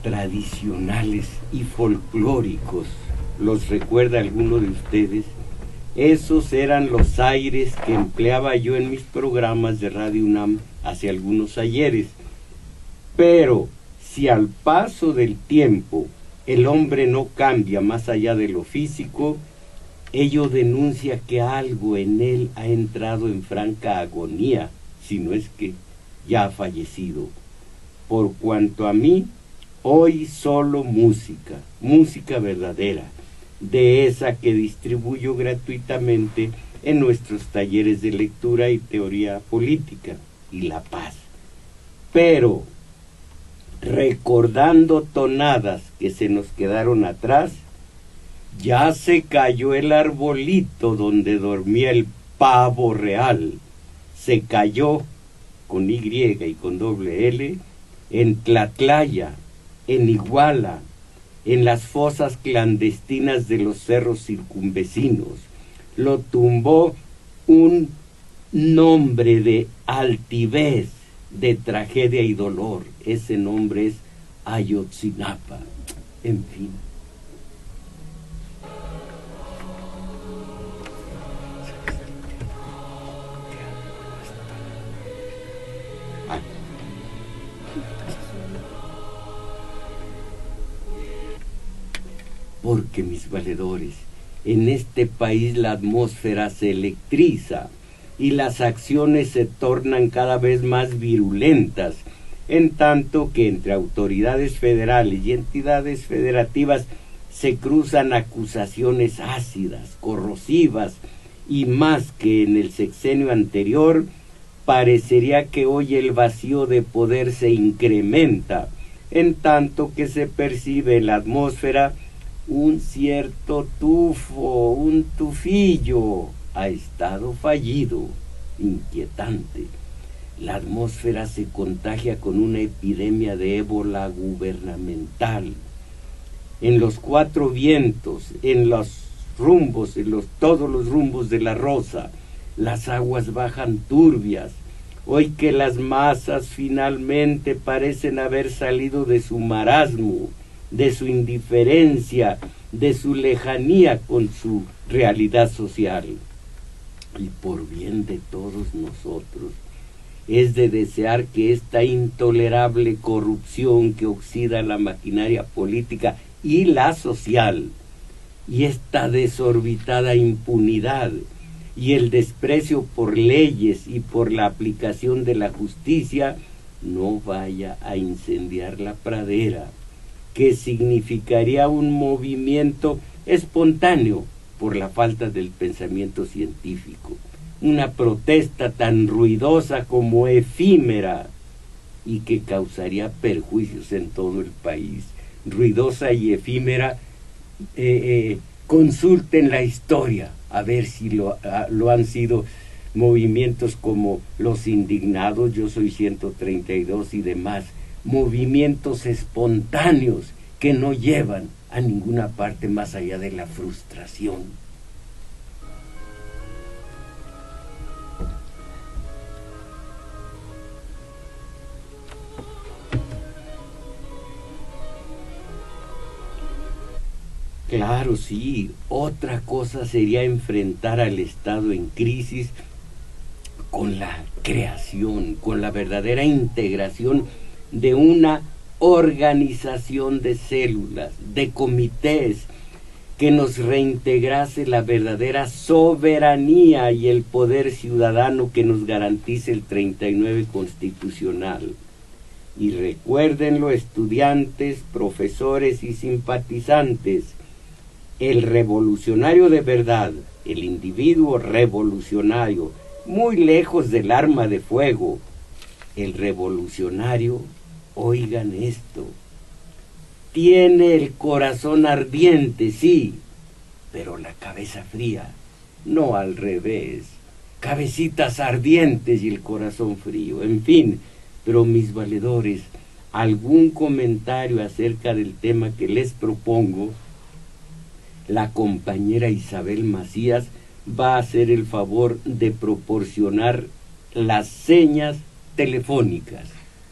tradicionales y folclóricos. ¿Los recuerda alguno de ustedes? Esos eran los aires que empleaba yo en mis programas de Radio UNAM hace algunos ayeres. Pero si al paso del tiempo el hombre no cambia más allá de lo físico, ello denuncia que algo en él ha entrado en franca agonía, si no es que ya ha fallecido. Por cuanto a mí, hoy solo música, música verdadera, de esa que distribuyo gratuitamente en nuestros talleres de lectura y teoría política, y la paz. Pero, recordando tonadas que se nos quedaron atrás, ya se cayó el arbolito donde dormía el pavo real. Se cayó con Y y con doble L en Tlatlaya, en Iguala, en las fosas clandestinas de los cerros circunvecinos. Lo tumbó un nombre de altivez, de tragedia y dolor. Ese nombre es Ayotzinapa. En fin. Porque, mis valedores, en este país la atmósfera se electriza y las acciones se tornan cada vez más virulentas, en tanto que entre autoridades federales y entidades federativas se cruzan acusaciones ácidas, corrosivas, y más que en el sexenio anterior, parecería que hoy el vacío de poder se incrementa, en tanto que se percibe en la atmósfera un cierto tufo, un tufillo a estado fallido, inquietante. La atmósfera se contagia con una epidemia de ébola gubernamental. En los cuatro vientos, en los rumbos, todos los rumbos de la Rosa, las aguas bajan turbias. Hoy que las masas finalmente parecen haber salido de su marasmo, de su indiferencia, de su lejanía con su realidad social. Y por bien de todos nosotros, es de desear que esta intolerable corrupción que oxida la maquinaria política y la social, y esta desorbitada impunidad, y el desprecio por leyes y por la aplicación de la justicia, no vaya a incendiar la pradera, que significaría un movimiento espontáneo por la falta del pensamiento científico, una protesta tan ruidosa como efímera y que causaría perjuicios en todo el país. Ruidosa y efímera, consulten la historia, a ver si lo han sido movimientos como Los Indignados, Yo Soy 132 y demás, movimientos espontáneos que no llevan a ninguna parte más allá de la frustración. Claro, sí, otra cosa sería enfrentar al Estado en crisis con la creación, con la verdadera integración de una organización de células, de comités, que nos reintegrase la verdadera soberanía y el poder ciudadano que nos garantice el 39 constitucional. Y recuérdenlo, estudiantes, profesores y simpatizantes, el revolucionario de verdad, el individuo revolucionario, muy lejos del arma de fuego, el revolucionario, oigan esto, tiene el corazón ardiente, sí, pero la cabeza fría, no al revés, cabecitas ardientes y el corazón frío, en fin. Pero mis valedores, algún comentario acerca del tema que les propongo, la compañera Isabel Macías va a hacer el favor de proporcionar las señas telefónicas.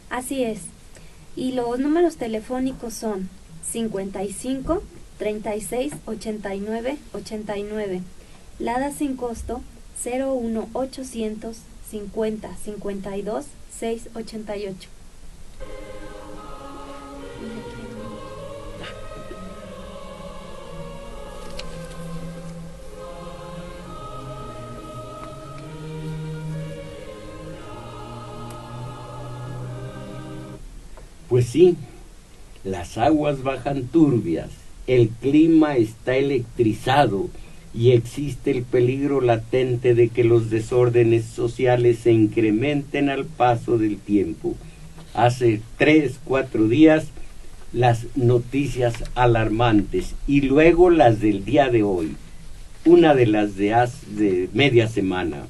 Así es. Y los números telefónicos son 55 36 89 89. Lada sin costo 01 800 50 52 688. Pues sí, las aguas bajan turbias, el clima está electrizado y existe el peligro latente de que los desórdenes sociales se incrementen al paso del tiempo. Hace 3, 4 días las noticias alarmantes y luego las del día de hoy, una de las de media semana.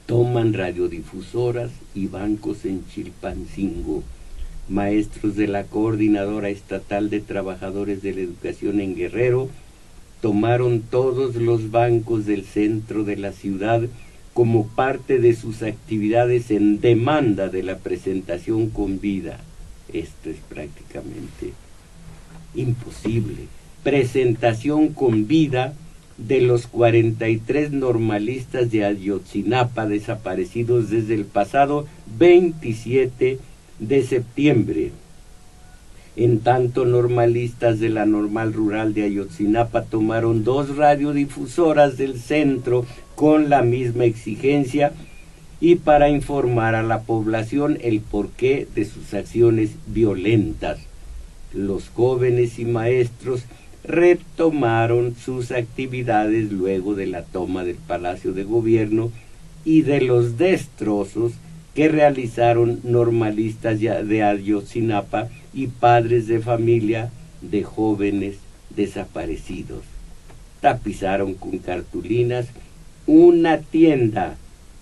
Toman radiodifusoras y bancos en Chilpancingo. Maestros de la Coordinadora Estatal de Trabajadores de la Educación en Guerrero tomaron todos los bancos del centro de la ciudad como parte de sus actividades en demanda de la presentación con vida. Esto es prácticamente imposible. Presentación con vida de los 43 normalistas de Ayotzinapa desaparecidos desde el pasado 27 de septiembre. En tanto, normalistas de la Normal Rural de Ayotzinapa tomaron 2 radiodifusoras del centro con la misma exigencia y para informar a la población el porqué de sus acciones violentas. Los jóvenes y maestros retomaron sus actividades luego de la toma del Palacio de Gobierno y de los destrozos que realizaron normalistas de Ayotzinapa y padres de familia de jóvenes desaparecidos. Tapizaron con cartulinas una tienda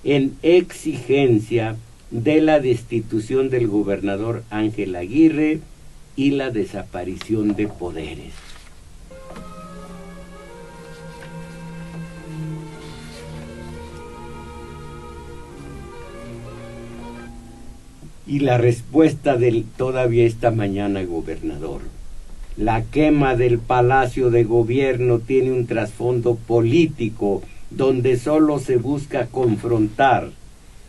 en exigencia de la destitución del gobernador Ángel Aguirre y la desaparición de poderes. Y la respuesta del todavía esta mañana, gobernador: la quema del Palacio de Gobierno tiene un trasfondo político donde solo se busca confrontar,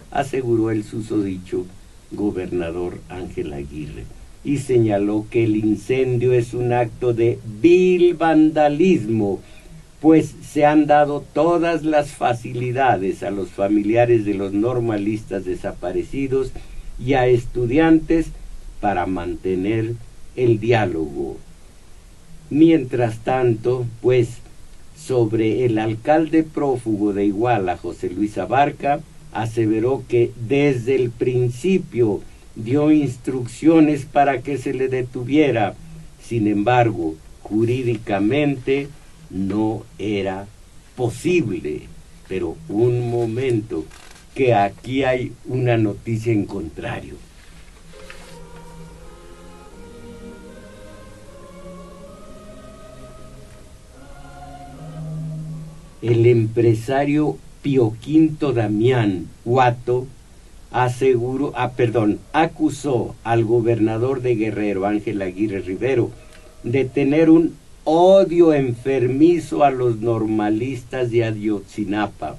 aseguró el susodicho gobernador Ángel Aguirre, y señaló que el incendio es un acto de vil vandalismo, pues se han dado todas las facilidades a los familiares de los normalistas desaparecidos y a estudiantes para mantener el diálogo. Mientras tanto, pues, sobre el alcalde prófugo de Iguala, José Luis Abarca, aseveró que desde el principio dio instrucciones para que se le detuviera. Sin embargo, jurídicamente no era posible. Pero un momento, que aquí hay una noticia en contrario. El empresario Pío Quinto Damián Huato acusó al gobernador de Guerrero, Ángel Aguirre Rivero, de tener un odio enfermizo a los normalistas de Ayotzinapa.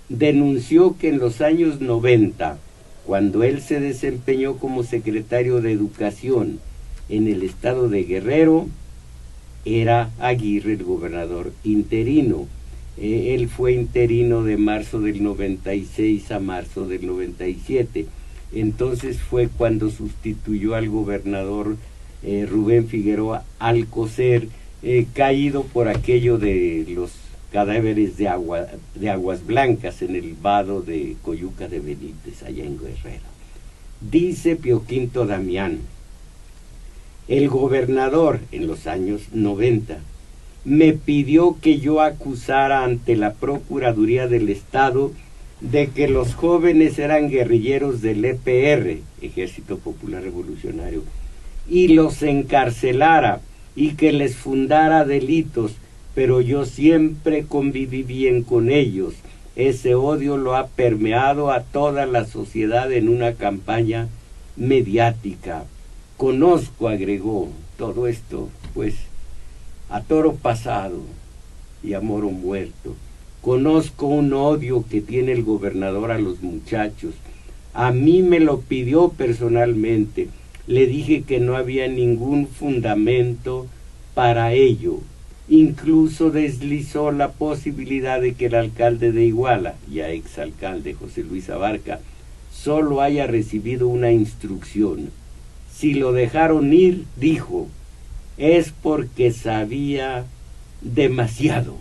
Denunció que en los años 90, cuando él se desempeñó como secretario de Educación en el estado de Guerrero, era Aguirre el gobernador interino. Él fue interino de marzo del 96 a marzo del 97. Entonces fue cuando sustituyó al gobernador Rubén Figueroa Alcocer, caído por aquello de los cadáveres de Aguas Blancas en el vado de Coyuca de Benítez, allá en Guerrero. Dice Pío Quinto Damián: el gobernador en los años 90 me pidió que yo acusara ante la Procuraduría del Estado de que los jóvenes eran guerrilleros del EPR, Ejército Popular Revolucionario, y los encarcelara y que les fundara delitos, pero yo siempre conviví bien con ellos. Ese odio lo ha permeado a toda la sociedad en una campaña mediática. Conozco, agregó, todo esto, pues, a toro pasado y a moro muerto. Conozco un odio que tiene el gobernador a los muchachos. A mí me lo pidió personalmente. Le dije que no había ningún fundamento para ello. Incluso deslizó la posibilidad de que el alcalde de Iguala, ya exalcalde José Luis Abarca, solo haya recibido una instrucción. Si lo dejaron ir, dijo, es porque sabía demasiado.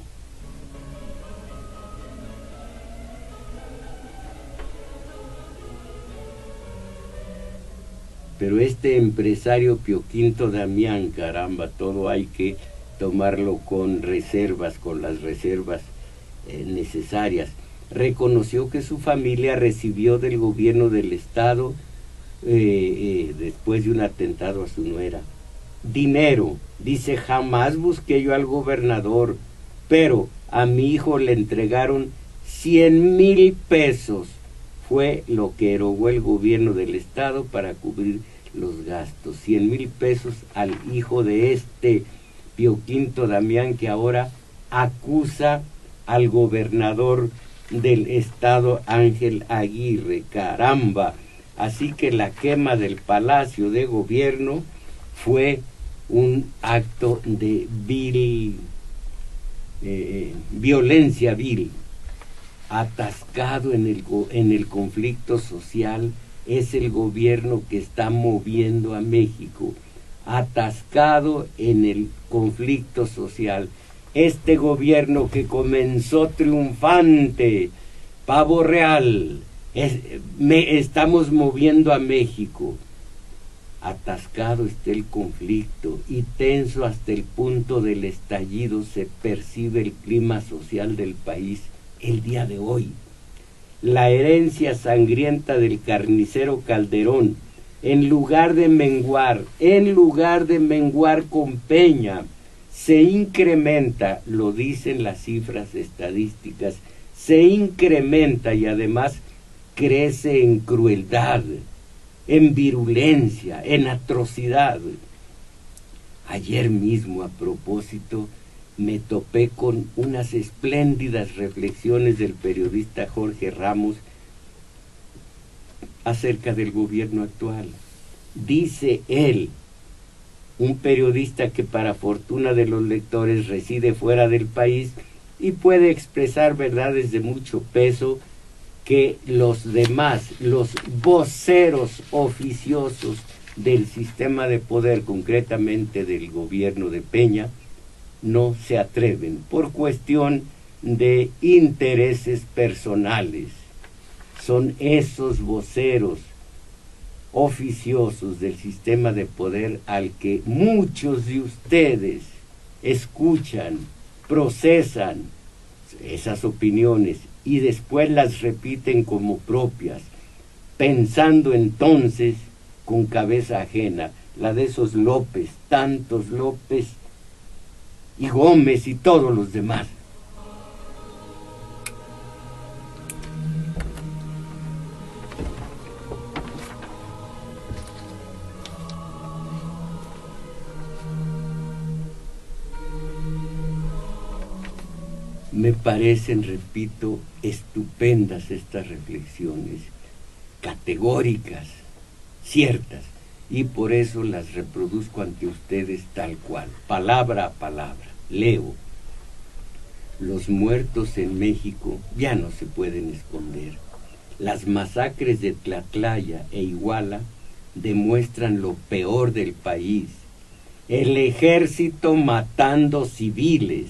Pero este empresario Pío V Damián, caramba, todo hay que tomarlo con reservas, con las reservas necesarias. Reconoció que su familia recibió del gobierno del estado, después de un atentado a su nuera, dinero. Dice, jamás busqué yo al gobernador, pero a mi hijo le entregaron 100,000 pesos. Fue lo que erogó el gobierno del estado para cubrir los gastos. 100,000 pesos al hijo de este Pío V Damián, que ahora acusa al gobernador del estado, Ángel Aguirre. Caramba. Así que la quema del Palacio de Gobierno fue un acto de violencia vil. Atascado en el conflicto social es el gobierno que está moviendo a México. Atascado en el conflicto social. Este gobierno que comenzó triunfante, pavo real, estamos moviendo a México. Atascado está el conflicto y tenso hasta el punto del estallido se percibe el clima social del país el día de hoy. La herencia sangrienta del carnicero Calderón, en lugar de menguar con Peña, se incrementa, lo dicen las cifras estadísticas, se incrementa y además crece en crueldad, en virulencia, en atrocidad. Ayer mismo, a propósito, me topé con unas espléndidas reflexiones del periodista Jorge Ramos acerca del gobierno actual. Dice él, un periodista que para fortuna de los lectores reside fuera del país y puede expresar verdades de mucho peso que los demás, los voceros oficiosos del sistema de poder, concretamente del gobierno de Peña, no se atreven por cuestión de intereses personales. Son esos voceros oficiosos del sistema de poder al que muchos de ustedes escuchan, procesan esas opiniones y después las repiten como propias, pensando entonces con cabeza ajena, la de esos López, tantos López y Gómez y todos los demás. Me parecen, repito, estupendas estas reflexiones, categóricas, ciertas, y por eso las reproduzco ante ustedes tal cual, palabra a palabra. Leo: los muertos en México ya no se pueden esconder. Las masacres de Tlatlaya e Iguala demuestran lo peor del país. El ejército matando civiles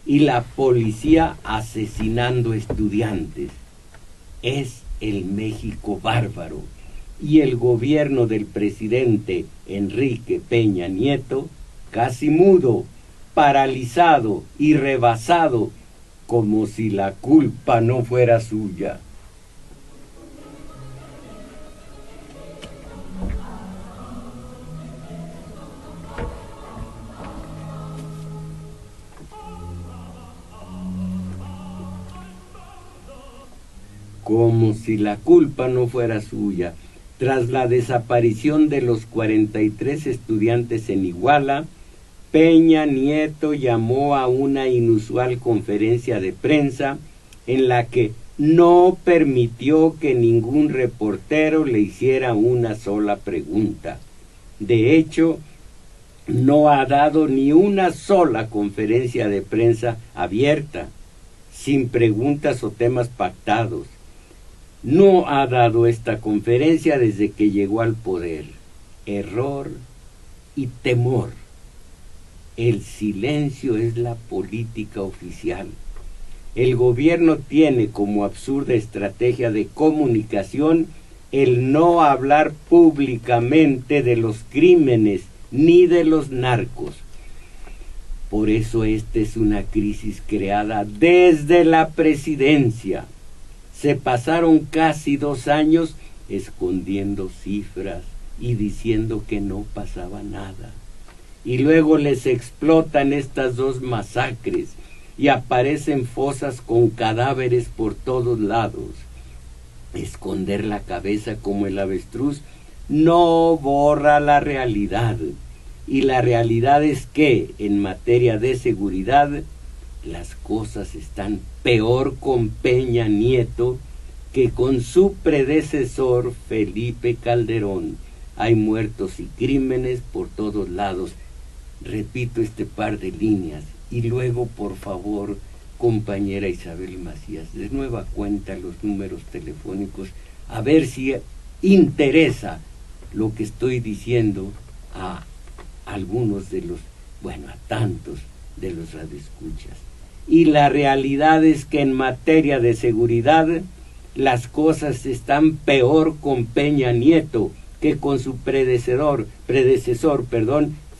y la policía asesinando estudiantes. Es el México bárbaro. Y el gobierno del presidente Enrique Peña Nieto, casi mudo, paralizado y rebasado, como si la culpa no fuera suya. Como si la culpa no fuera suya. Tras la desaparición de los 43 estudiantes en Iguala, Peña Nieto llamó a una inusual conferencia de prensa en la que no permitió que ningún reportero le hiciera una sola pregunta. De hecho, no ha dado ni una sola conferencia de prensa abierta, sin preguntas o temas pactados. No ha dado esta conferencia desde que llegó al poder. Error y temor. El silencio es la política oficial. El gobierno tiene como absurda estrategia de comunicación el no hablar públicamente de los crímenes ni de los narcos. Por eso esta es una crisis creada desde la presidencia. Se pasaron casi 2 años escondiendo cifras y diciendo que no pasaba nada. Y luego les explotan estas 2 masacres y aparecen fosas con cadáveres por todos lados. Esconder la cabeza como el avestruz no borra la realidad. Y la realidad es que, en materia de seguridad, las cosas están peor con Peña Nieto que con su predecesor Felipe Calderón. Hay muertos y crímenes por todos lados. Repito este par de líneas y luego, por favor, compañera Isabel Macías, de nueva cuenta los números telefónicos, a ver si interesa lo que estoy diciendo a algunos de los, bueno, a tantos de los radioescuchas. Y la realidad es que en materia de seguridad las cosas están peor con Peña Nieto que con su predecesor,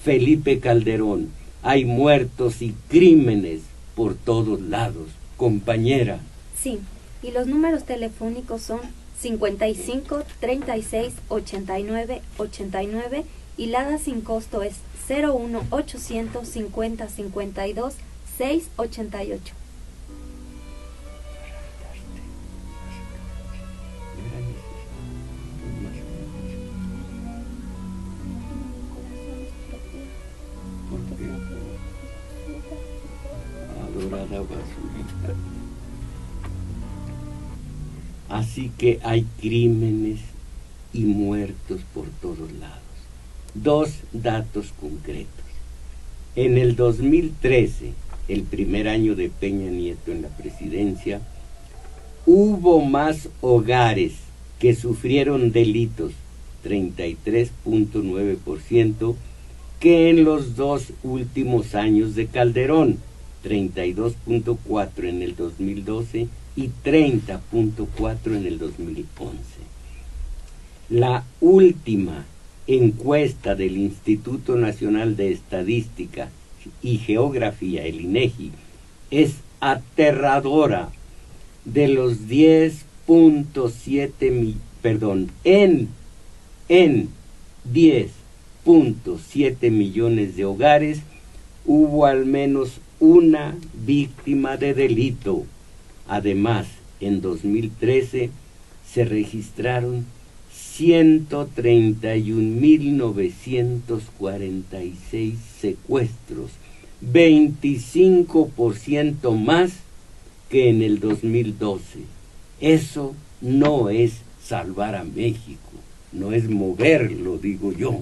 Felipe Calderón. Hay muertos y crímenes por todos lados, compañera. Sí, y los números telefónicos son 55 36 89 89 y la ADA sin costo es 01 800 50 52 688. Adorada basurita. Así que hay crímenes y muertos por todos lados. 2 datos concretos. En el 2013, el primer año de Peña Nieto en la presidencia, hubo más hogares que sufrieron delitos, 33.9%, que en los 2 últimos años de Calderón, 32.4% en el 2012 y 30.4% en el 2011. La última encuesta del Instituto Nacional de Estadística y Geografía, el INEGI, es aterradora. De los 10.7 millones de hogares, hubo al menos una víctima de delito. Además, en 2013 se registraron 131.946 secuestros, 25% más que en el 2012. Eso no es salvar a México, no es moverlo, digo yo.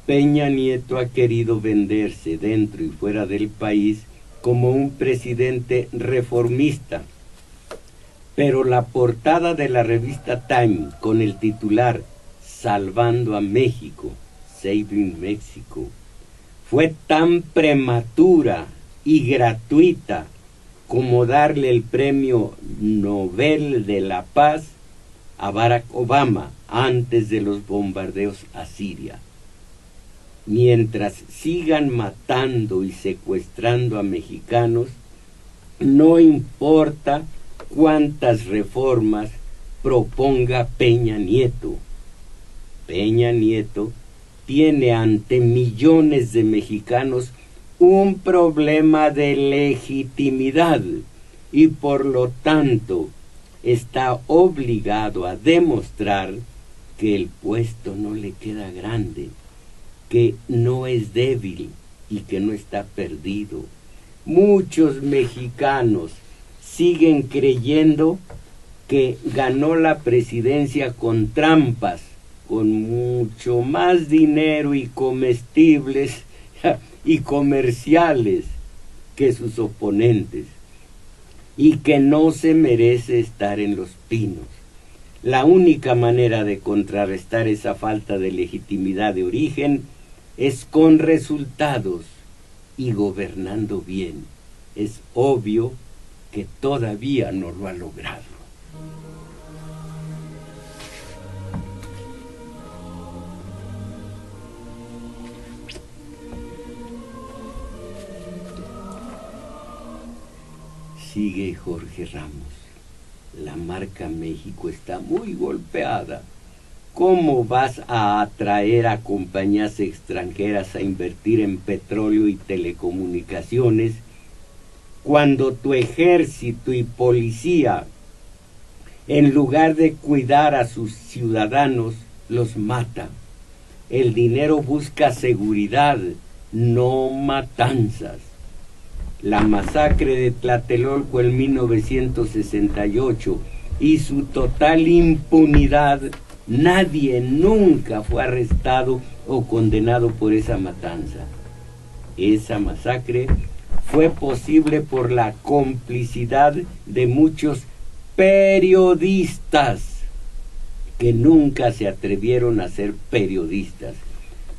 Peña Nieto ha querido venderse dentro y fuera del país como un presidente reformista, pero la portada de la revista Time con el titular Salvando a México, Saving Mexico, fue tan prematura y gratuita como darle el premio Nobel de la Paz a Barack Obama antes de los bombardeos a Siria. Mientras sigan matando y secuestrando a mexicanos, no importa cuántas reformas proponga Peña Nieto. Peña Nieto tiene ante millones de mexicanos un problema de legitimidad y por lo tanto está obligado a demostrar que el puesto no le queda grande, que no es débil y que no está perdido. Muchos mexicanos siguen creyendo que ganó la presidencia con trampas, con mucho más dinero y comestibles y comerciales que sus oponentes, y que no se merece estar en Los Pinos. La única manera de contrarrestar esa falta de legitimidad de origen es con resultados y gobernando bien. Es obvio que todavía no lo ha logrado. Sigue Jorge Ramos. La marca México está muy golpeada. ¿Cómo vas a atraer a compañías extranjeras a invertir en petróleo y telecomunicaciones cuando tu ejército y policía, en lugar de cuidar a sus ciudadanos, los mata? El dinero busca seguridad, no matanzas. La masacre de Tlatelolco en 1968 y su total impunidad, nadie nunca fue arrestado o condenado por esa matanza. Esa masacre fue posible por la complicidad de muchos periodistas que nunca se atrevieron a ser periodistas.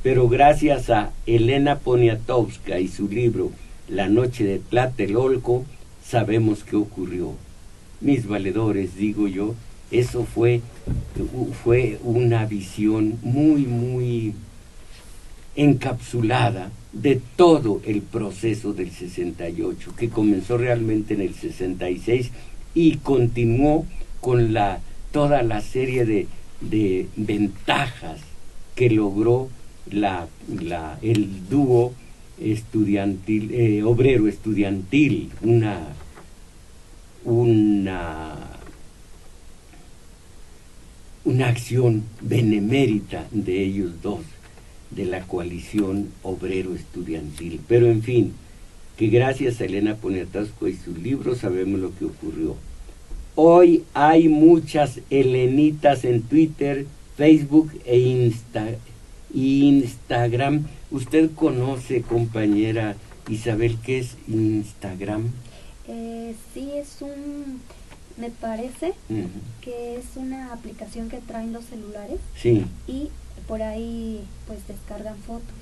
Pero gracias a Elena Poniatowska y su libro La noche de Tlatelolco, sabemos qué ocurrió. Mis valedores, digo yo, eso fue una visión muy encapsulada de todo el proceso del 68, que comenzó realmente en el 66 y continuó con toda la serie de ventajas que logró el dúo estudiantil, obrero estudiantil, una acción benemérita de ellos dos, de la coalición obrero estudiantil. Pero en fin, que gracias a Elena Poniatowska y sus libros sabemos lo que ocurrió. Hoy hay muchas Elenitas en Twitter, Facebook e Instagram. ¿Usted conoce, compañera Isabel, qué es Instagram? Sí, me parece que es una aplicación que traen los celulares. Sí. Y por ahí pues descargan fotos.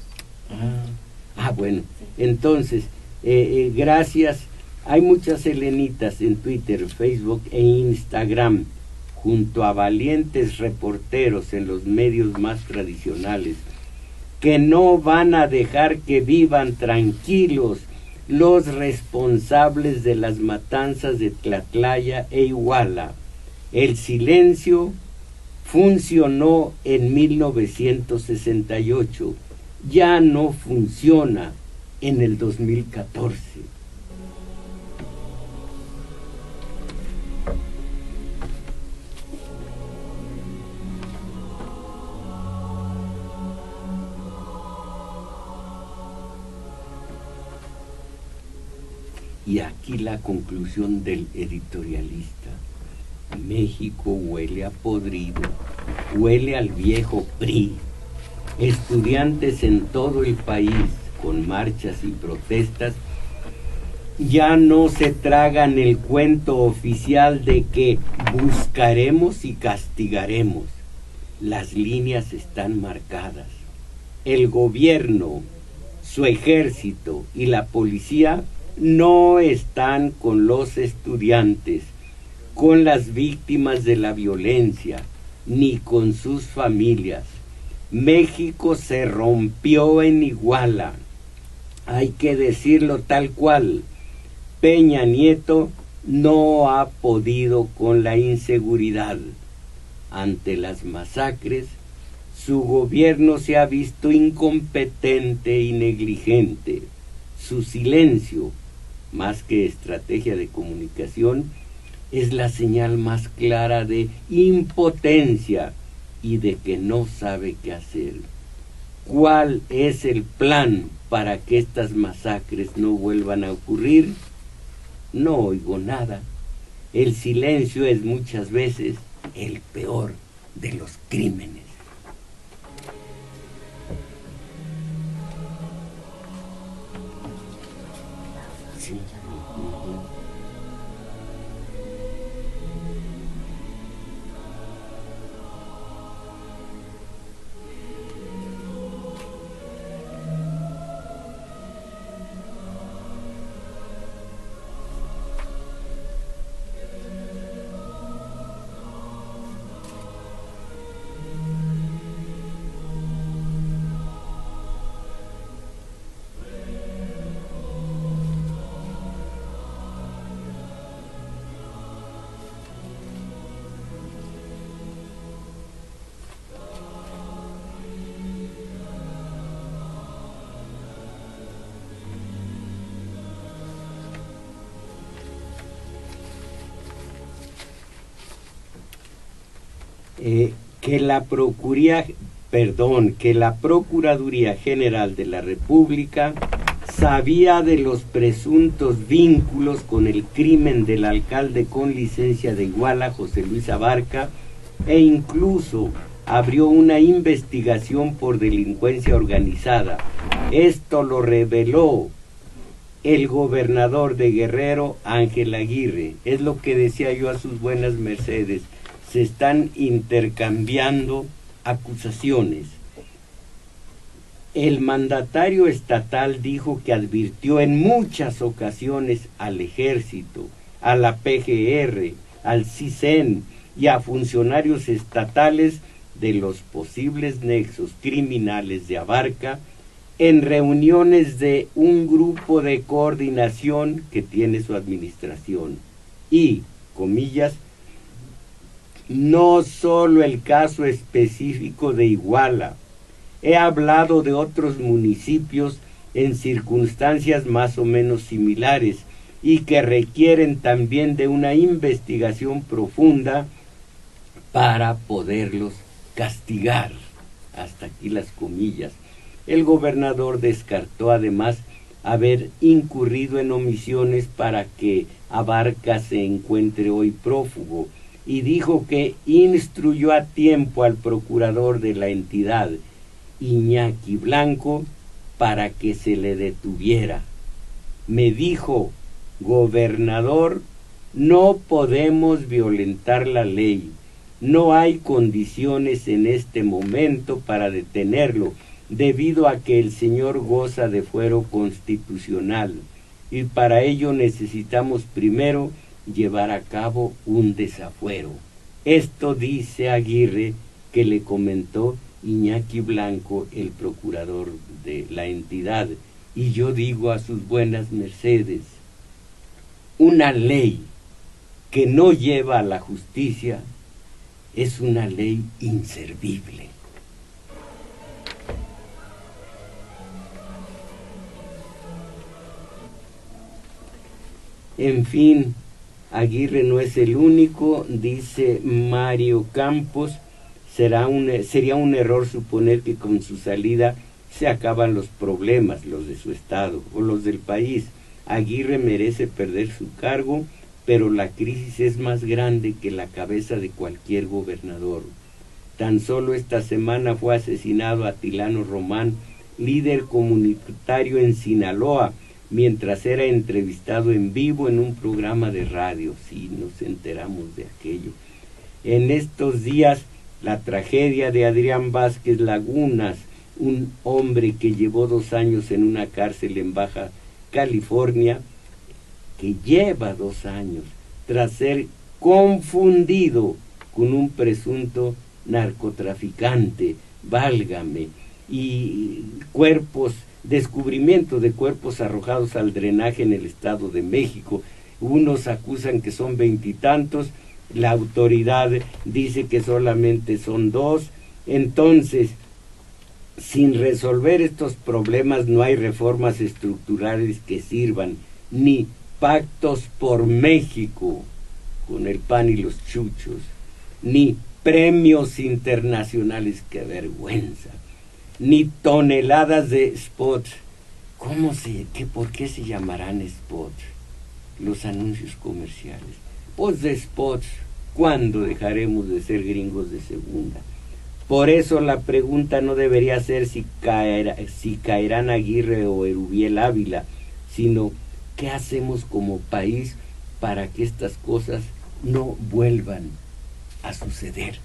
Bueno. Sí. Entonces, gracias. Hay muchas Elenitas en Twitter, Facebook e Instagram, junto a valientes reporteros en los medios más tradicionales, que no van a dejar que vivan tranquilos los responsables de las matanzas de Tlatlaya e Iguala. El silencio funcionó en 1968, ya no funciona en el 2014. Y aquí la conclusión del editorialista. México huele a podrido, huele al viejo PRI. Estudiantes en todo el país, con marchas y protestas, ya no se tragan el cuento oficial de que buscaremos y castigaremos. Las líneas están marcadas. El gobierno, su ejército y la policía no están con los estudiantes, con las víctimas de la violencia, ni con sus familias. México se rompió en Iguala. Hay que decirlo tal cual. Peña Nieto no ha podido con la inseguridad. Ante las masacres, Su gobierno se ha visto incompetente y negligente. Su silencio, más que estrategia de comunicación, es la señal más clara de impotencia y de que no sabe qué hacer. ¿Cuál es el plan para que estas masacres no vuelvan a ocurrir? No oigo nada. El silencio es muchas veces el peor de los crímenes. Sí. Que la Procuraduría General de la República sabía de los presuntos vínculos con el crimen del alcalde con licencia de Iguala, José Luis Abarca, e incluso abrió una investigación por delincuencia organizada. Esto lo reveló el gobernador de Guerrero, Ángel Aguirre. Es lo que decía yo a sus buenas mercedes. Se están intercambiando acusaciones. El mandatario estatal dijo que advirtió en muchas ocasiones al Ejército, a la PGR, al CISEN y a funcionarios estatales de los posibles nexos criminales de Abarca en reuniones de un grupo de coordinación que tiene su administración. Y, comillas, no solo el caso específico de Iguala, he hablado de otros municipios en circunstancias más o menos similares y que requieren también de una investigación profunda para poderlos castigar. Hasta aquí las comillas. El gobernador descartó además haber incurrido en omisiones para que Abarca se encuentre hoy prófugo y dijo que instruyó a tiempo al procurador de la entidad, Iñaki Blanco, para que se le detuviera. Me dijo, gobernador, no podemos violentar la ley, no hay condiciones en este momento para detenerlo, debido a que el señor goza de fuero constitucional, y para ello necesitamos primero llevar a cabo un desafuero. Esto dice Aguirre que le comentó Iñaki Blanco, el procurador de la entidad, y yo digo a sus buenas mercedes, una ley que no lleva a la justicia es una ley inservible. En fin, Aguirre no es el único, dice Mario Campos. Sería un error suponer que con su salida se acaban los problemas, los de su estado o los del país. Aguirre merece perder su cargo, pero la crisis es más grande que la cabeza de cualquier gobernador. Tan solo esta semana fue asesinado Atilano Román, líder comunitario en Sinaloa, mientras era entrevistado en vivo en un programa de radio. Sí, nos enteramos de aquello. En estos días, la tragedia de Adrián Vázquez Lagunas, un hombre que llevó 2 años en una cárcel en Baja California, que lleva 2 años, tras ser confundido con un presunto narcotraficante, válgame, y descubrimiento de cuerpos arrojados al drenaje en el Estado de México. Unos acusan que son 20 y tantos, la autoridad dice que solamente son 2, Entonces, sin resolver estos problemas no hay reformas estructurales que sirvan, ni pactos por México con el PAN y los chuchos, ni premios internacionales, qué vergüenza, ni toneladas de spots. ¿Por qué se llamarán spots los anuncios comerciales? Pues de spots, ¿cuándo dejaremos de ser gringos de segunda? Por eso la pregunta no debería ser si caerán Aguirre o Erubiel Ávila, sino ¿qué hacemos como país para que estas cosas no vuelvan a suceder?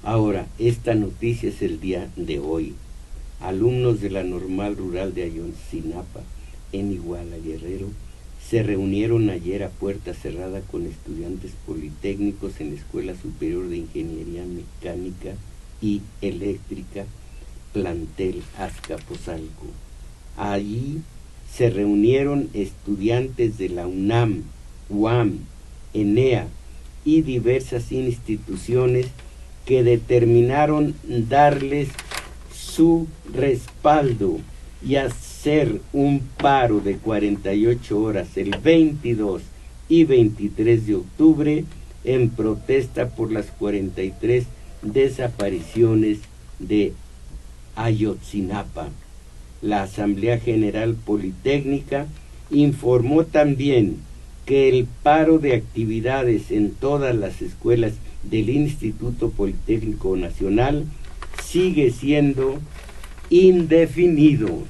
Ahora, esta noticia es el día de hoy. Alumnos de la Normal Rural de Ayotzinapa, en Iguala, Guerrero, se reunieron ayer a puerta cerrada con estudiantes politécnicos en la Escuela Superior de Ingeniería Mecánica y Eléctrica, plantel Azcapotzalco. Allí se reunieron estudiantes de la UNAM, UAM, ENEA y diversas instituciones que determinaron darles su respaldo y hacer un paro de 48 horas el 22 y 23 de octubre en protesta por las 43 desapariciones de Ayotzinapa. La Asamblea General Politécnica informó también que el paro de actividades en todas las escuelas del Instituto Politécnico Nacional sigue siendo indefinido.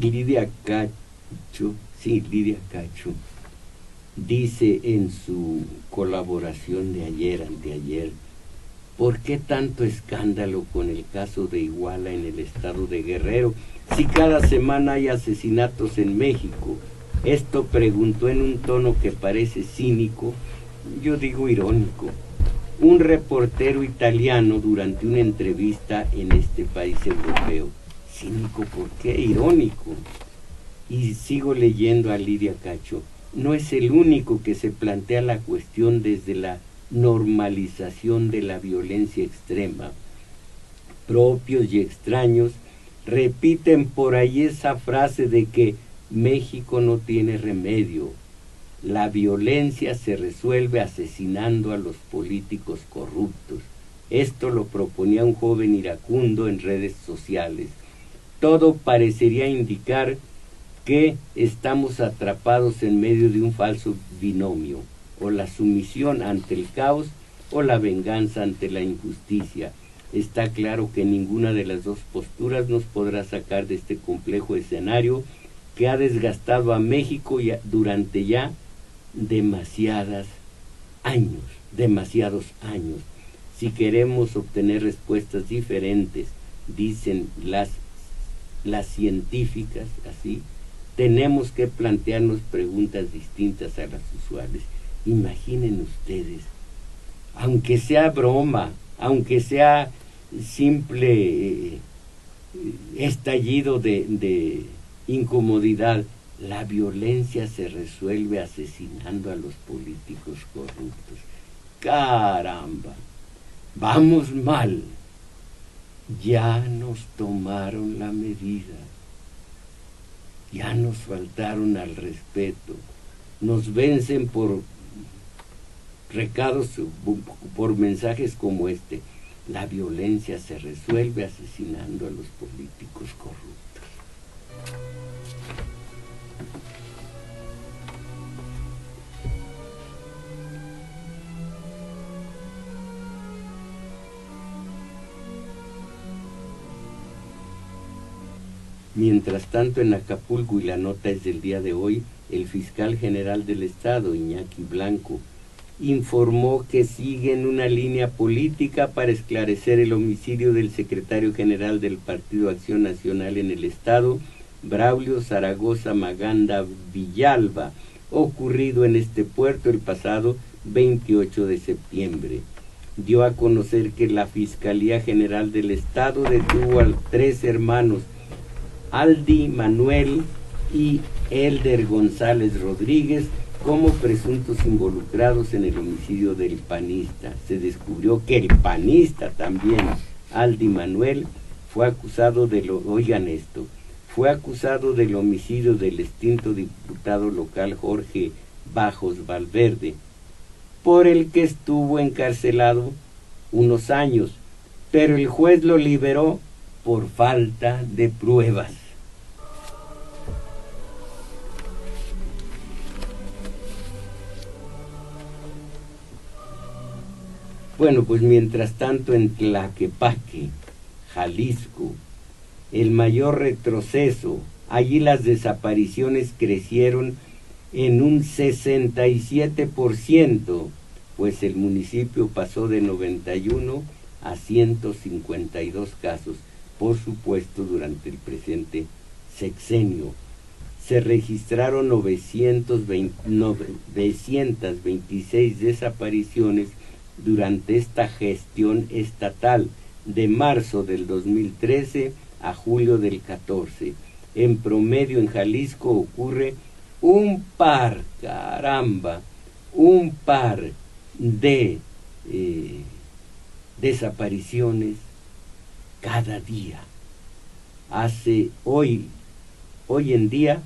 Lidia Cacho, dice en su colaboración de anteayer, ¿por qué tanto escándalo con el caso de Iguala en el estado de Guerrero, si cada semana hay asesinatos en México? Esto preguntó en un tono que parece cínico, yo digo irónico, un reportero italiano durante una entrevista en este país europeo. Cínico, ¿por qué? Irónico. Y sigo leyendo a Lidia Cacho. No es el único que se plantea la cuestión desde la normalización de la violencia extrema. Propios y extraños repiten por ahí esa frase de que México no tiene remedio. La violencia se resuelve asesinando a los políticos corruptos. Esto lo proponía un joven iracundo en redes sociales. Todo parecería indicar que estamos atrapados en medio de un falso binomio, o la sumisión ante el caos o la venganza ante la injusticia. Está claro que ninguna de las dos posturas nos podrá sacar de este complejo escenario que ha desgastado a México durante ya demasiados años. Si queremos obtener respuestas diferentes, dicen las científicas, así, tenemos que plantearnos preguntas distintas a las usuales. Imaginen ustedes, aunque sea broma, aunque sea simple estallido de incomodidad, la violencia se resuelve asesinando a los políticos corruptos. ¡Caramba! Vamos mal. Ya nos tomaron la medida. Ya nos faltaron al respeto, nos vencen por recados, por mensajes como este. La violencia se resuelve asesinando a los políticos corruptos. Mientras tanto, en Acapulco, y la nota es del día de hoy, el fiscal general del Estado, Iñaki Blanco, informó que siguen una línea política para esclarecer el homicidio del secretario general del Partido Acción Nacional en el Estado, Braulio Zaragoza Maganda Villalba, ocurrido en este puerto el pasado 28 de septiembre. Dio a conocer que la Fiscalía General del Estado detuvo a 3 hermanos, Aldi Manuel y Elder González Rodríguez, como presuntos involucrados en el homicidio del panista. Se descubrió que el panista también, Aldi Manuel, fue acusado fue acusado del homicidio del extinto diputado local Jorge Bajos Valverde, por el que estuvo encarcelado unos años, pero el juez lo liberó por falta de pruebas. Bueno, pues mientras tanto en Tlaquepaque, Jalisco, el mayor retroceso, allí las desapariciones crecieron en un 67%, pues el municipio pasó de 91 a 152 casos, por supuesto durante el presente sexenio. Se registraron 926 desapariciones durante esta gestión estatal, de marzo del 2013 a julio del 14. En promedio en Jalisco ocurre un par de desapariciones cada día. Hoy en día,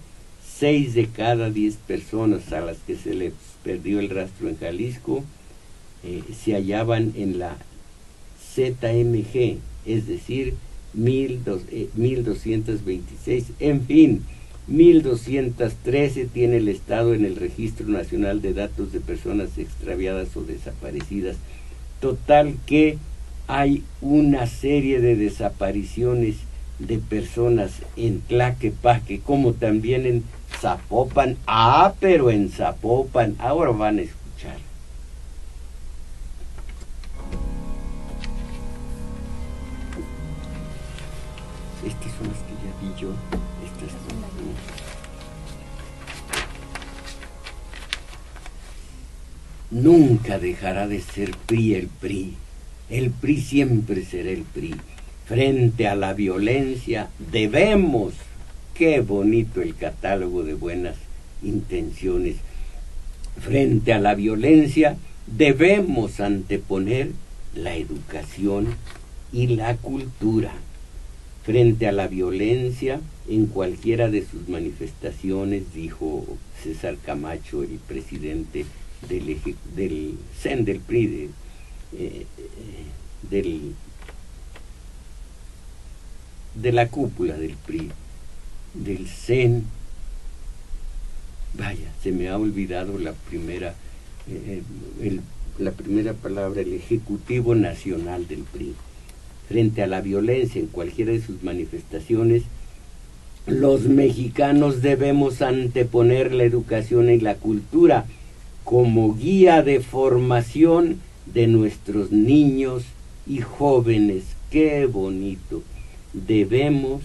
6 de cada 10 personas a las que se les perdió el rastro en Jalisco se hallaban en la ZMG, es decir, 1226, en fin, 1213 tiene el Estado en el Registro Nacional de Datos de Personas Extraviadas o Desaparecidas. Total que hay una serie de desapariciones de personas en Tlaquepaque, como también en Zapopan. Pero en Zapopan, ahora van a escuchar. Estas son las que ya vi yo. Estas son las mías. Nunca dejará de ser PRI el PRI. El PRI siempre será el PRI. Frente a la violencia debemos, qué bonito el catálogo de buenas intenciones, frente a la violencia debemos anteponer la educación y la cultura. Frente a la violencia, en cualquiera de sus manifestaciones, dijo César Camacho, el presidente del CEN del PRI, de la cúpula del PRI, del CEN. Vaya, se me ha olvidado la primera palabra, el Ejecutivo Nacional del PRI. Frente a la violencia en cualquiera de sus manifestaciones, los mexicanos debemos anteponer la educación y la cultura como guía de formación de nuestros niños y jóvenes. ¡Qué bonito! Debemos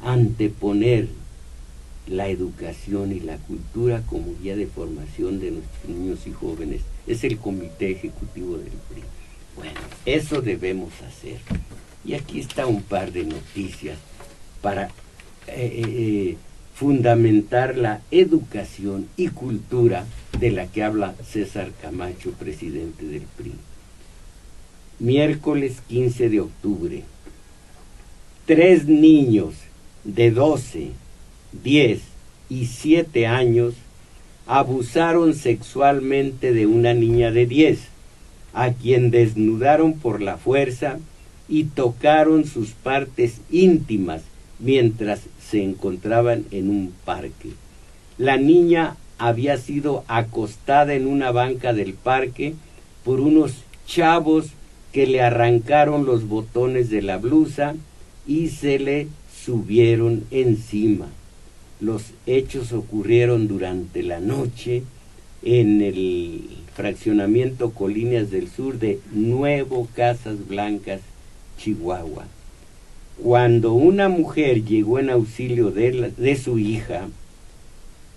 anteponer la educación y la cultura como guía de formación de nuestros niños y jóvenes. Es el Comité Ejecutivo del PRI. Bueno, eso debemos hacer. Y aquí está un par de noticias para fundamentar la educación y cultura de la que habla César Camacho, presidente del PRI. Miércoles 15 de octubre. 3 niños de 12, 10 y 7 años abusaron sexualmente de una niña de 10, a quien desnudaron por la fuerza y tocaron sus partes íntimas mientras se encontraban en un parque. La niña había sido acostada en una banca del parque por unos chavos que le arrancaron los botones de la blusa y se le subieron encima. Los hechos ocurrieron durante la noche en el fraccionamiento Colinas del Sur de Nuevo Casas Blancas, Chihuahua. Cuando una mujer llegó en auxilio de su hija,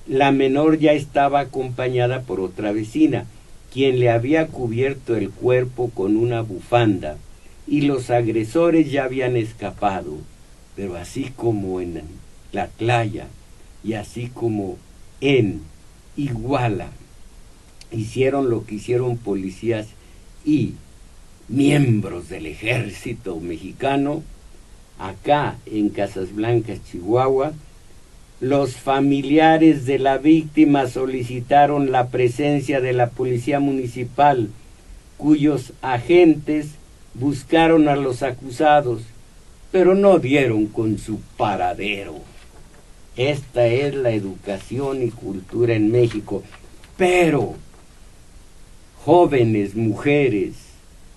la menor ya estaba acompañada por otra vecina, quien le había cubierto el cuerpo con una bufanda, y los agresores ya habían escapado. Pero así como en La Playa y así como en Iguala hicieron lo que hicieron policías y miembros del ejército mexicano, acá en Casas Blancas, Chihuahua, los familiares de la víctima solicitaron la presencia de la policía municipal, cuyos agentes buscaron a los acusados, pero no dieron con su paradero. Esta es la educación y cultura en México. Pero, jóvenes, mujeres,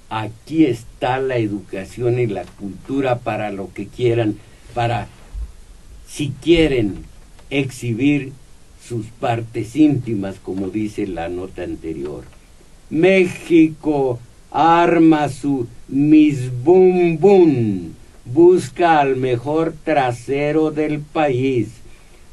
aquí está la educación y la cultura para lo que quieran, para, si quieren, exhibir sus partes íntimas, como dice la nota anterior. México arma su Miss Boom Boom, busca al mejor trasero del país.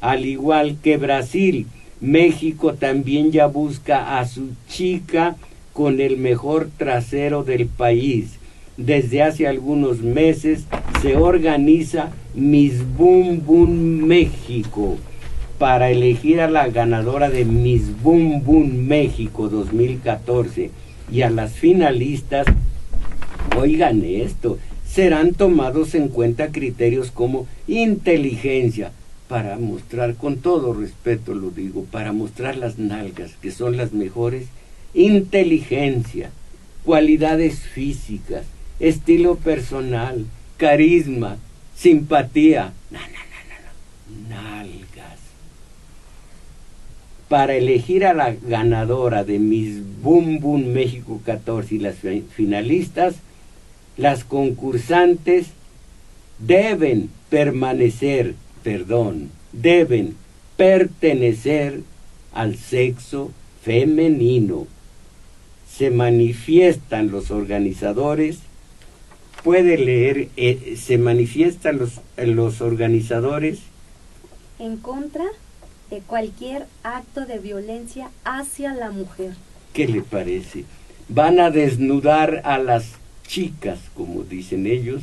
Al igual que Brasil, México también ya busca a su chica con el mejor trasero del país. Desde hace algunos meses se organiza Miss Boom Boom México para elegir a la ganadora de Miss Boom Boom México 2014 y a las finalistas. Oigan esto, serán tomados en cuenta criterios como inteligencia, para mostrar, con todo respeto lo digo, para mostrar las nalgas, que son las mejores, inteligencia, cualidades físicas, estilo personal, carisma, simpatía, nalgas. Para elegir a la ganadora de Miss Boom Boom México 14 y las finalistas, las concursantes deben pertenecer al sexo femenino. Se manifiestan los organizadores, puede leer, se manifiestan los organizadores en contra de cualquier acto de violencia hacia la mujer. ¿Qué le parece? Van a desnudar a las chicas, como dicen ellos,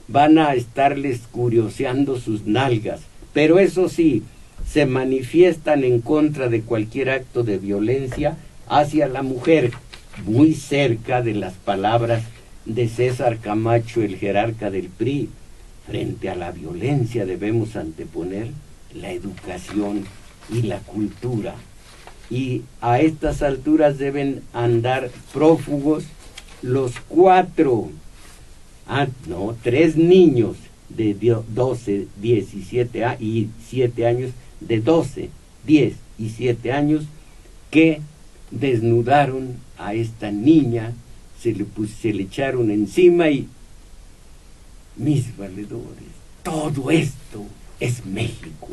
van a estarles curioseando sus nalgas, pero eso sí, se manifiestan en contra de cualquier acto de violencia hacia la mujer, muy cerca de las palabras de César Camacho, el jerarca del PRI. Frente a la violencia debemos anteponer la educación y la cultura. Y a estas alturas deben andar prófugos los 3 niños de 12, 17 y 7 años, de 12, 10 y 7 años, que desnudaron a esta niña, se le echaron encima y, mis valedores, todo esto es México.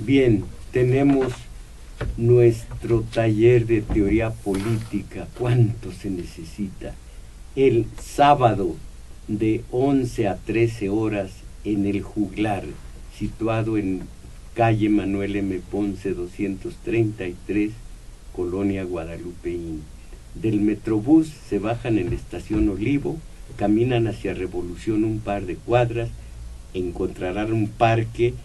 Bien, tenemos nuestro taller de teoría política. ¿Cuánto se necesita? El sábado de 11 a 13 horas en el Juglar, situado en calle Manuel M. Ponce 233, Colonia Guadalupeín. Del Metrobús se bajan en la estación Olivo, caminan hacia Revolución un par de cuadras, encontrarán un parque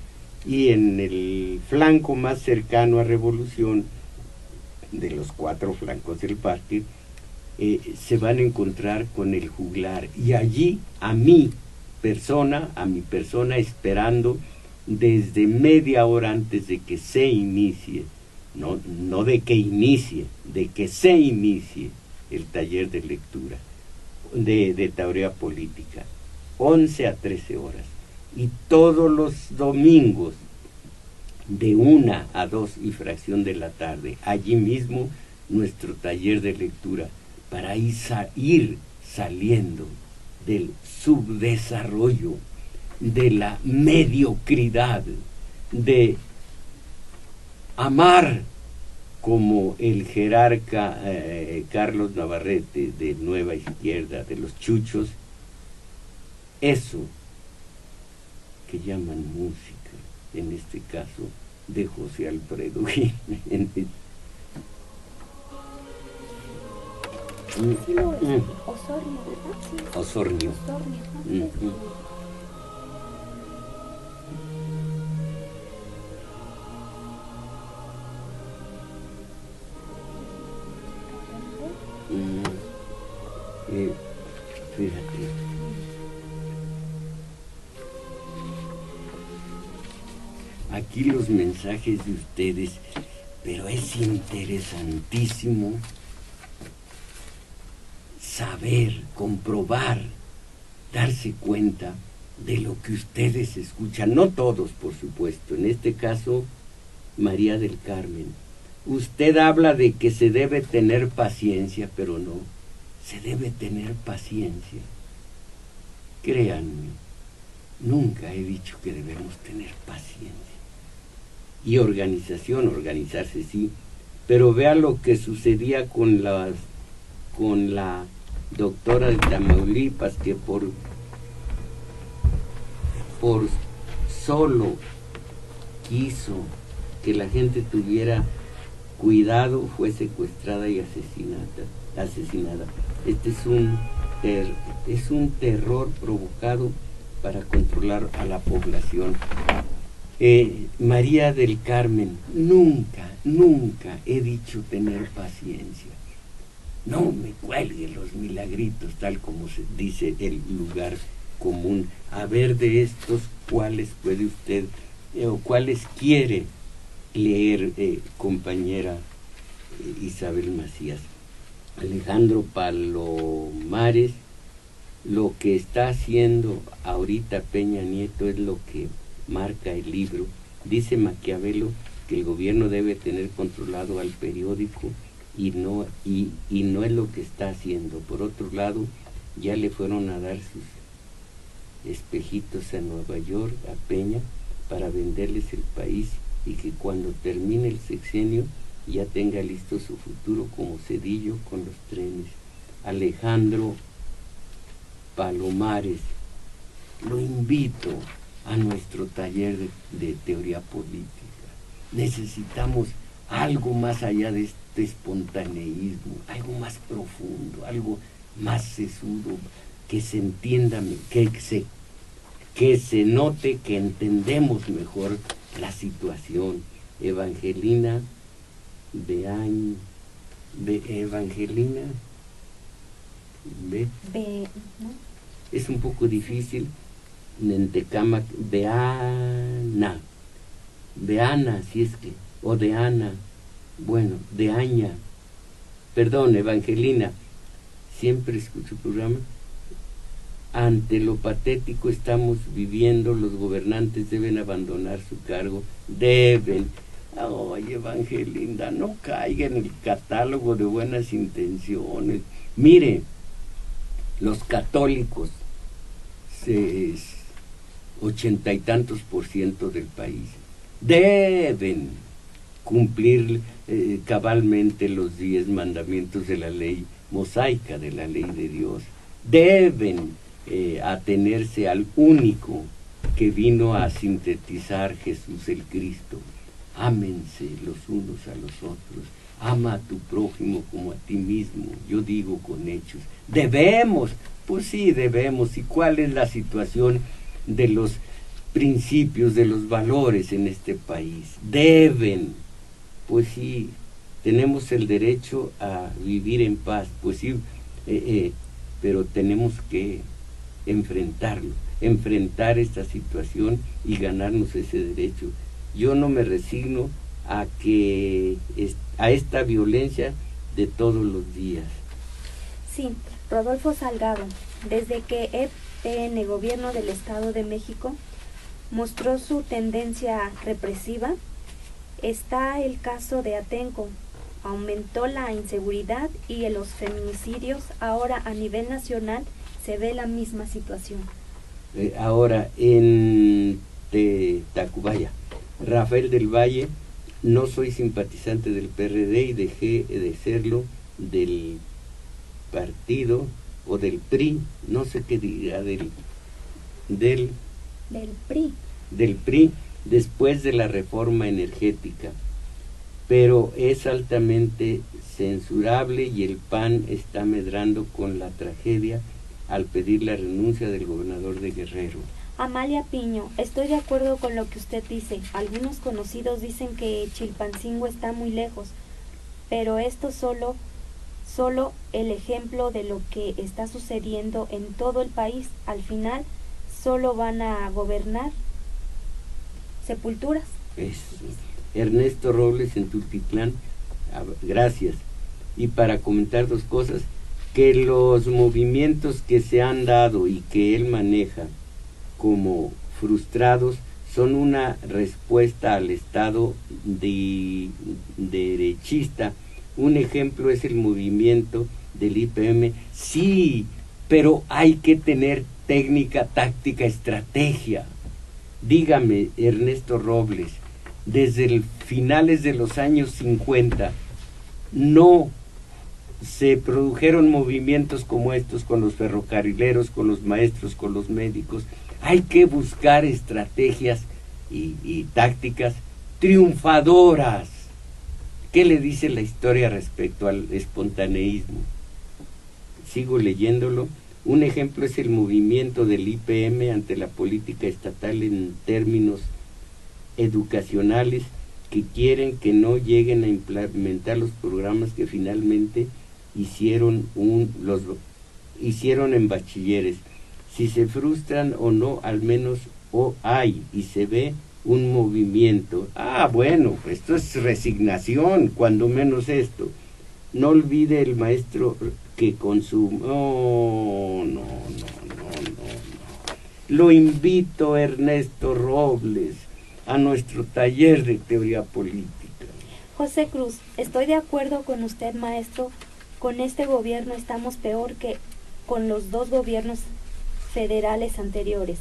y en el flanco más cercano a Revolución, de los 4 flancos del parque, se van a encontrar con el Juglar. Y allí a mi persona esperando desde media hora antes de que se inicie, no de que inicie, de que se inicie el taller de lectura, de teoría política, 11 a 13 horas. Y todos los domingos, de 1 a 2 y fracción de la tarde, allí mismo nuestro taller de lectura, para ir saliendo del subdesarrollo, de la mediocridad, de amar como el jerarca Carlos Navarrete de Nueva Izquierda, de los Chuchos, eso que llaman música, en este caso de José Alfredo Jiménez. Sí, Osornio, ¿verdad? Sí. Osornio. Fíjate. Aquí los mensajes de ustedes, pero es interesantísimo saber, comprobar, darse cuenta de lo que ustedes escuchan. No todos, por supuesto. En este caso, María del Carmen. Usted habla de que se debe tener paciencia, pero no. Se debe tener paciencia. Créanme, nunca he dicho que debemos tener paciencia. Y organizarse sí, pero vea lo que sucedía con la doctora de Tamaulipas, que por solo quiso que la gente tuviera cuidado, fue secuestrada y asesinada. Este es un terror provocado para controlar a la población. María del Carmen, nunca he dicho tener paciencia. No me cuelgue los milagritos, tal como se dice el lugar común. A ver, de estos, ¿cuáles puede usted o cuáles quiere leer, compañera Isabel Macías? Alejandro Palomares, lo que está haciendo ahorita Peña Nieto es lo que marca el libro. Dice Maquiavelo que el gobierno debe tener controlado al periódico y no es lo que está haciendo. Por otro lado, ya le fueron a dar sus espejitos a Nueva York, a Peña, para venderles el país y que cuando termine el sexenio ya tenga listo su futuro como Cedillo con los trenes. Alejandro Palomares, lo invito a nuestro taller de teoría política. Necesitamos algo más allá de este espontaneísmo, algo más profundo, algo más sesudo, que se entienda, que se note que entendemos mejor la situación. Evangelina Evangelina ¿no? Es un poco difícil. Nentecama, Beana, si es que, o de Ana, bueno, de Aña, perdón, Evangelina, siempre escucho el programa. Ante lo patético estamos viviendo, los gobernantes deben abandonar su cargo, deben. Oye, Evangelina, no caiga en el catálogo de buenas intenciones. Mire, los católicos, 80 y tantos % del país, deben cumplir cabalmente los 10 mandamientos de la ley mosaica, de la ley de Dios. Deben atenerse al único que vino a sintetizar Jesús el Cristo. Ámense los unos a los otros. Ama a tu prójimo como a ti mismo. Yo digo con hechos. Debemos, pues sí, debemos. ¿Y cuál es la situación de los principios, de los valores en este país? Deben, pues sí, tenemos el derecho a vivir en paz, pues sí, pero tenemos que enfrentarlo, enfrentar esta situación y ganarnos ese derecho. Yo no me resigno a esta violencia de todos los días. Sí, Rodolfo Salgado, desde que EPN, Gobierno del Estado de México, mostró su tendencia represiva, está el caso de Atenco. Aumentó la inseguridad y en los feminicidios. Ahora a nivel nacional se ve la misma situación. Ahora en Tacubaya, Rafael del Valle, no soy simpatizante del PRD y dejé de serlo del partido o del PRI, no sé qué diga, del PRI, después de la reforma energética, pero es altamente censurable y el PAN está medrando con la tragedia al pedir la renuncia del gobernador de Guerrero. Amalia Piño, estoy de acuerdo con lo que usted dice. Algunos conocidos dicen que Chilpancingo está muy lejos, pero esto solo el ejemplo de lo que está sucediendo en todo el país. Al final solo van a gobernar sepulturas. Ernesto Robles en Tultitlán, gracias. Y para comentar dos cosas, que los movimientos que se han dado y que él maneja como frustrados son una respuesta al Estado derechista. Un ejemplo es el movimiento del IPM. Sí, pero hay que tener técnica, táctica, estrategia. Dígame, Ernesto Robles, desde finales de los años 50 no se produjeron movimientos como estos con los ferrocarrileros, con los maestros, con los médicos. Hay que buscar estrategias y tácticas triunfadoras. ¿Qué le dice la historia respecto al espontaneísmo? Sigo leyéndolo. Un ejemplo es el movimiento del IPM ante la política estatal en términos educacionales, que quieren que no lleguen a implementar los programas que finalmente hicieron en bachilleres. Si se frustran o no, al menos hay y se ve un movimiento. Bueno, esto es resignación, cuando menos esto. No olvide el maestro que consume. No. Lo invito, Ernesto Robles, a nuestro taller de teoría política. José Cruz, estoy de acuerdo con usted, maestro. Con este gobierno estamos peor que con los dos gobiernos federales anteriores.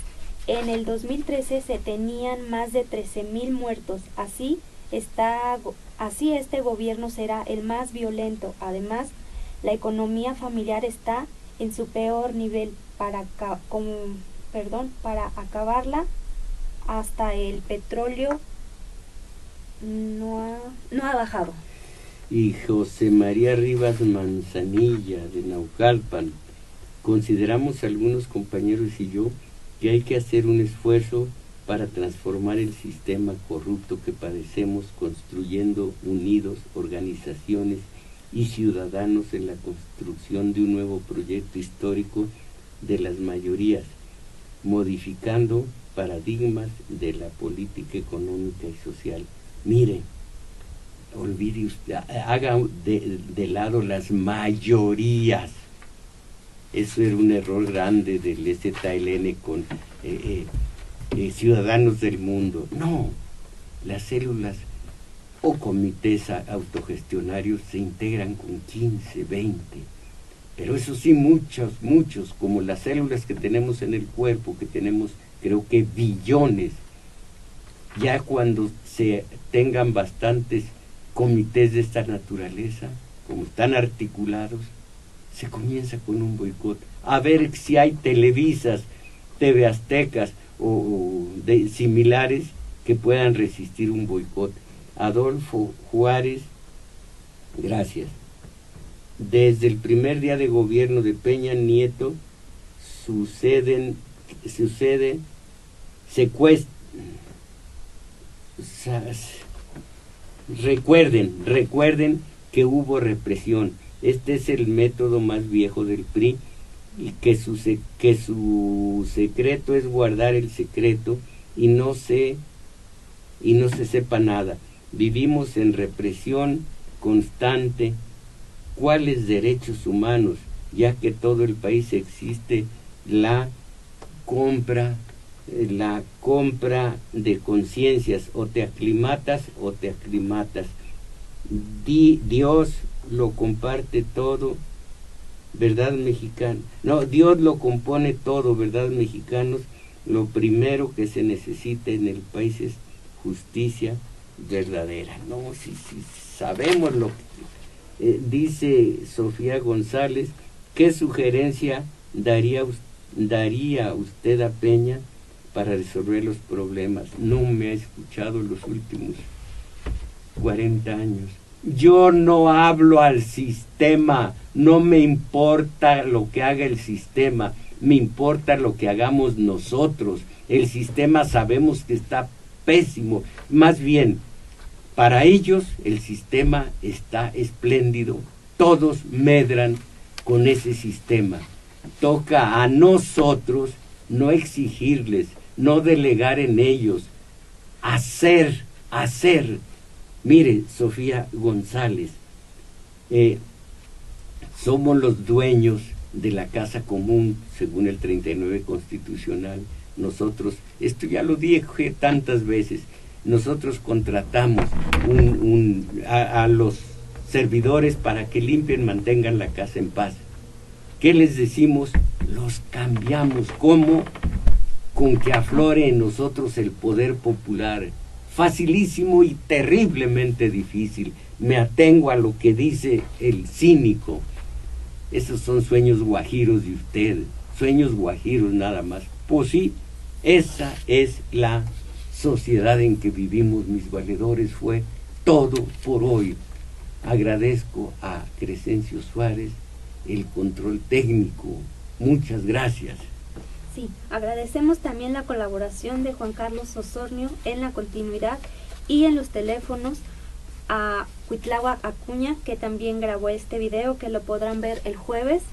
En el 2013 se tenían más de 13,000 muertos. Así este gobierno será el más violento. Además, la economía familiar está en su peor nivel. Para acabarla, hasta el petróleo no ha bajado. Y José María Rivas Manzanilla, de Naucalpan, consideramos algunos compañeros y yo que hay que hacer un esfuerzo para transformar el sistema corrupto que padecemos, construyendo unidos organizaciones y ciudadanos en la construcción de un nuevo proyecto histórico de las mayorías, modificando paradigmas de la política económica y social. Mire, olvide usted, haga de lado las mayorías. Eso era un error grande del ZLN con Ciudadanos del Mundo. No, las células o comités autogestionarios se integran con 15, 20. Pero eso sí, muchos, como las células que tenemos en el cuerpo, que tenemos creo que billones, Ya cuando se tengan bastantes comités de esta naturaleza, como están articulados, se comienza con un boicot. A ver si hay televisas, TV Aztecas o similares que puedan resistir un boicot. Adolfo Juárez, gracias. Desde el primer día de gobierno de Peña Nieto sucede secuestros. Recuerden que hubo represión. Este es el método más viejo del PRI, y que su secreto es guardar el secreto y no se sepa nada. Vivimos en represión constante. ¿Cuáles derechos humanos? Ya que todo el país existe la compra de conciencias, o te aclimatas o te aclimatas. Dios lo comparte todo, ¿verdad, mexicano? No, Dios lo compone todo, ¿verdad, mexicanos? Lo primero que se necesita en el país es justicia verdadera. No, sí, sabemos lo que dice Sofía González. ¿Qué sugerencia daría usted a Peña para resolver los problemas? No me ha escuchado los últimos 40 años. Yo no hablo al sistema, no me importa lo que haga el sistema, me importa lo que hagamos nosotros. El sistema sabemos que está pésimo, más bien, para ellos el sistema está espléndido, todos medran con ese sistema. Toca a nosotros no exigirles, no delegar en ellos, hacer. Mire, Sofía González, somos los dueños de la casa común según el 39 constitucional. Nosotros, esto ya lo dije tantas veces, nosotros contratamos a los servidores para que limpien, mantengan la casa en paz. ¿Qué les decimos? Los cambiamos. ¿Cómo? Con que aflore en nosotros el poder popular. Facilísimo y terriblemente difícil. Me atengo a lo que dice el cínico. Esos son sueños guajiros de usted, sueños guajiros nada más. Pues sí, esa es la sociedad en que vivimos, mis valedores. Fue todo por hoy. Agradezco a Crescencio Suárez el control técnico. Muchas gracias. Sí, agradecemos también la colaboración de Juan Carlos Osornio en la continuidad y en los teléfonos, a Cuitláhuac Acuña, que también grabó este video, que lo podrán ver el jueves,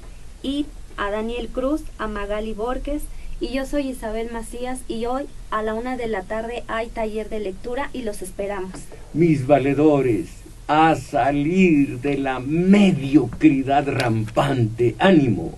y a Daniel Cruz, a Magali Borges, y yo soy Isabel Macías, y hoy a la 1 de la tarde hay taller de lectura y los esperamos. Mis valedores, a salir de la mediocridad rampante. ¡Ánimo!